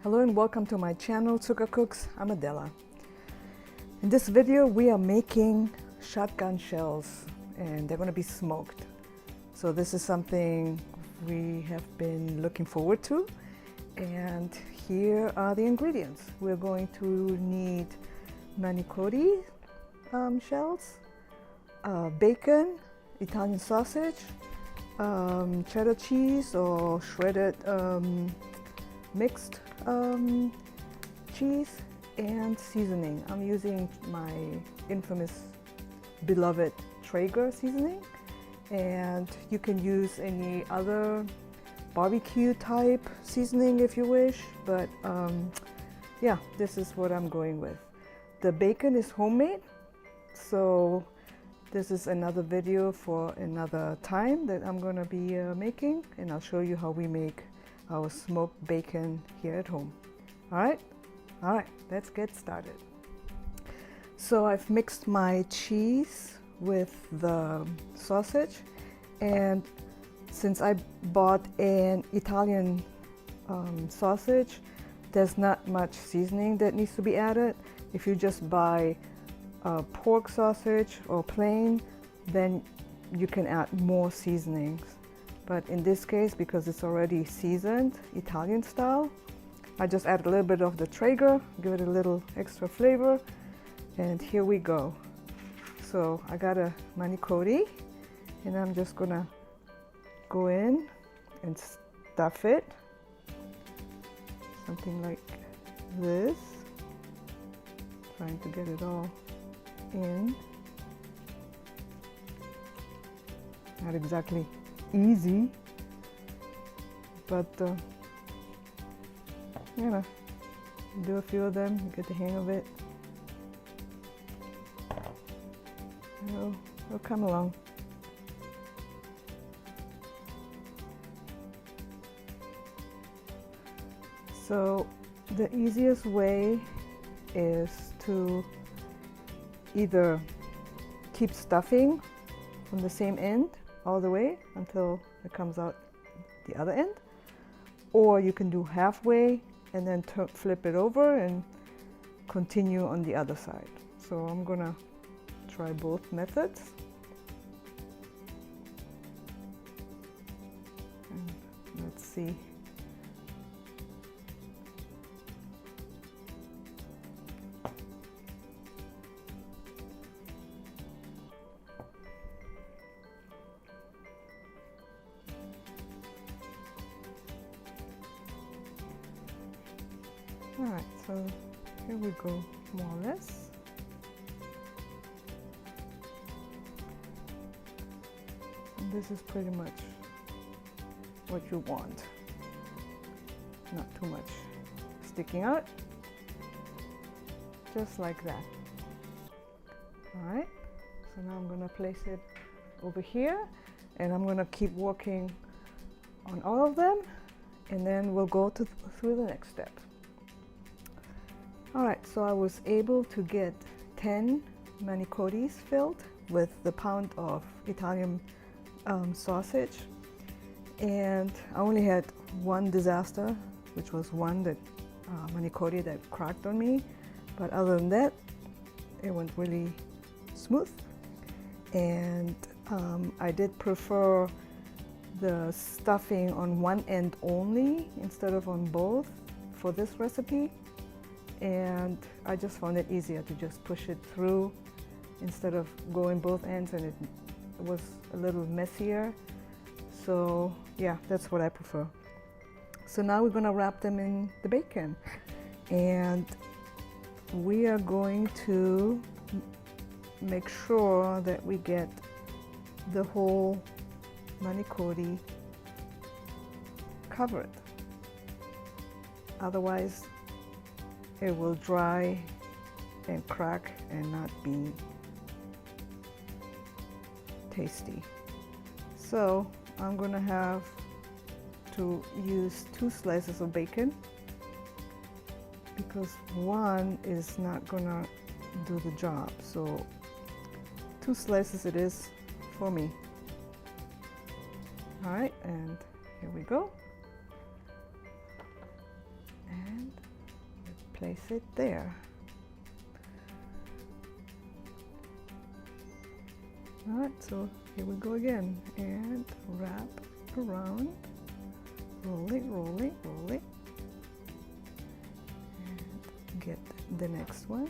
Hello and welcome to my channel, Zucker Cooks. I'm Adela. In this video we are making shotgun shells and they're going to be smoked. So this is something we have been looking forward to, and here are the ingredients. We're going to need Manicotti shells, bacon, Italian sausage, cheddar cheese or shredded mixed cheese, and seasoning. I'm using my infamous beloved Traeger seasoning, and you can use any other barbecue type seasoning if you wish, but yeah, this is what I'm going with. The bacon is homemade, so this is another video for another time that I'm going to be making, and I'll show you how we make our smoked bacon here at home. All right, let's get started. So I've mixed my cheese with the sausage, and since I bought an Italian sausage, there's not much seasoning that needs to be added. If you just buy pork sausage or plain, then you can add more seasonings. But in this case, because it's already seasoned Italian style, I just add a little bit of the Traeger, give it a little extra flavor, and here we go. So I got a Manicotti, and I'm just gonna go in and stuff it, something like this, trying to get it all in. Not exactly easy, but you know, do a few of them, you get the hang of it. It'll come along. So the easiest way is to either keep stuffing from the same end all the way until it comes out the other end, or you can do halfway and then flip it over and continue on the other side. So I'm gonna try both methods. And let's see. All right, so here we go, more or less. And this is pretty much what you want. Not too much sticking out, just like that. All right, so now I'm gonna place it over here, and I'm gonna keep working on all of them, and then we'll go through the next step. All right, so I was able to get 10 Manicottis filled with the pound of Italian sausage, and I only had one disaster, which was one that Manicotti that cracked on me, but other than that, it went really smooth. And I did prefer the stuffing on one end only instead of on both for this recipe. And I just found it easier to just push it through instead of going both ends, and it was a little messier. So yeah, that's what I prefer. So now we're gonna wrap them in the bacon, and we are going to make sure that we get the whole Manicotti covered. Otherwise, it will dry and crack and not be tasty. So I'm gonna have to use 2 slices of bacon because one is not gonna do the job. So 2 slices it is for me. All right, and here we go. and place it there. All right, so here we go again, and wrap around, roll it, roll it, roll it, and get the next one,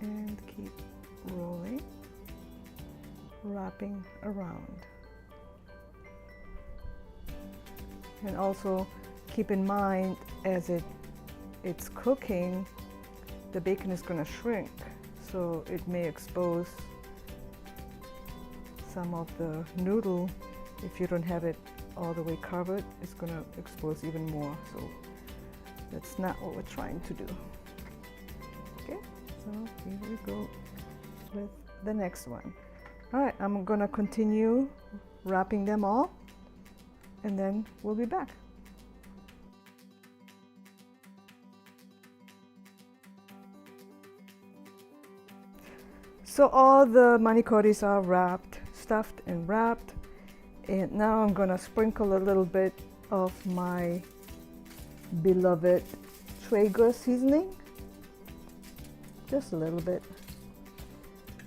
and keep rolling, wrapping around. And also keep in mind, as it's cooking, the bacon is going to shrink, so it may expose some of the noodle. If you don't have it all the way covered, it's going to expose even more, so that's not what we're trying to do. Okay, so here we go with the next one. All right, I'm going to continue wrapping them all, and then we'll be back. So all the manicottis are wrapped, stuffed and wrapped, and now I'm gonna sprinkle a little bit of my beloved Traeger seasoning, just a little bit.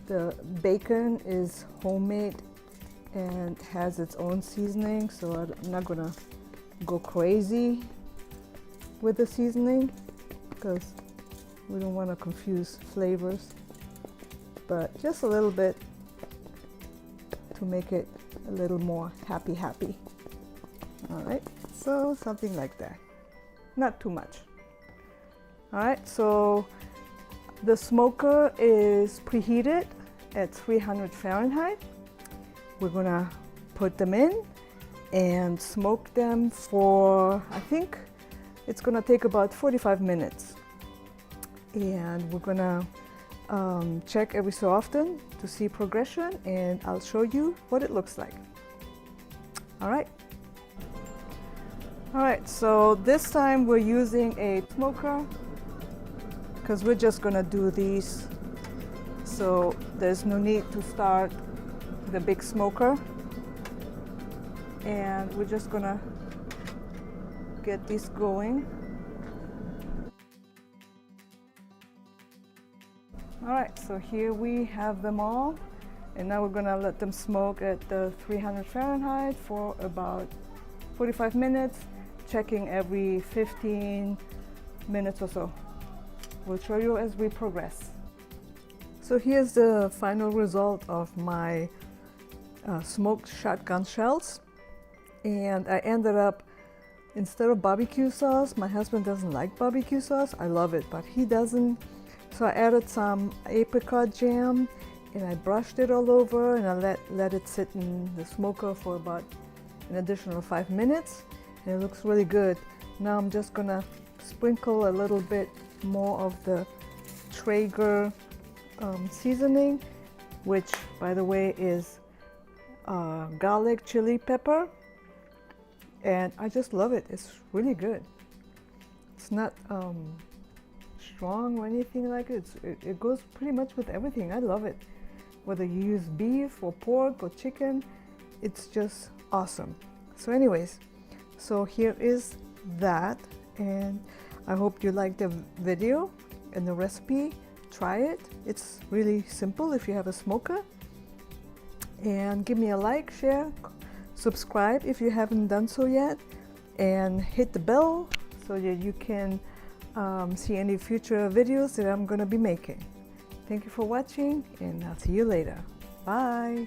The bacon is homemade and has its own seasoning, so I'm not gonna go crazy with the seasoning because we don't want to confuse flavors, but just a little bit to make it a little more happy. All right, so something like that, not too much. All right, so the smoker is preheated at 300 Fahrenheit. We're gonna put them in and smoke them for, I think it's gonna take about 45 minutes. And we're gonna check every so often to see progression, and I'll show you what it looks like. All right, so this time we're using a smoker because we're just gonna do these, so there's no need to start the big smoker, and we're just gonna get these going. All right, so here we have them all, and now we're gonna let them smoke at the 300 Fahrenheit for about 45 minutes, checking every 15 minutes or so. We'll show you as we progress. So here's the final result of my smoked shotgun shells, and I ended up, instead of barbecue sauce, my husband doesn't like barbecue sauce. I love it, but he doesn't. So I added some apricot jam, and I brushed it all over, and I let it sit in the smoker for about an additional 5 minutes, and it looks really good. Now I'm just gonna sprinkle a little bit more of the Traeger seasoning, which, by the way, is garlic chili pepper, and I just love it. It's really good. It's not strong or anything like it. It goes pretty much with everything. I love it. Whether you use beef or pork or chicken, it's just awesome. So anyways, so here is that, and I hope you liked the video and the recipe. Try it. It's really simple if you have a smoker. And give me a like, share, subscribe if you haven't done so yet, and hit the bell so that you can see any future videos that I'm going to be making. Thank you for watching, and I'll see you later. Bye.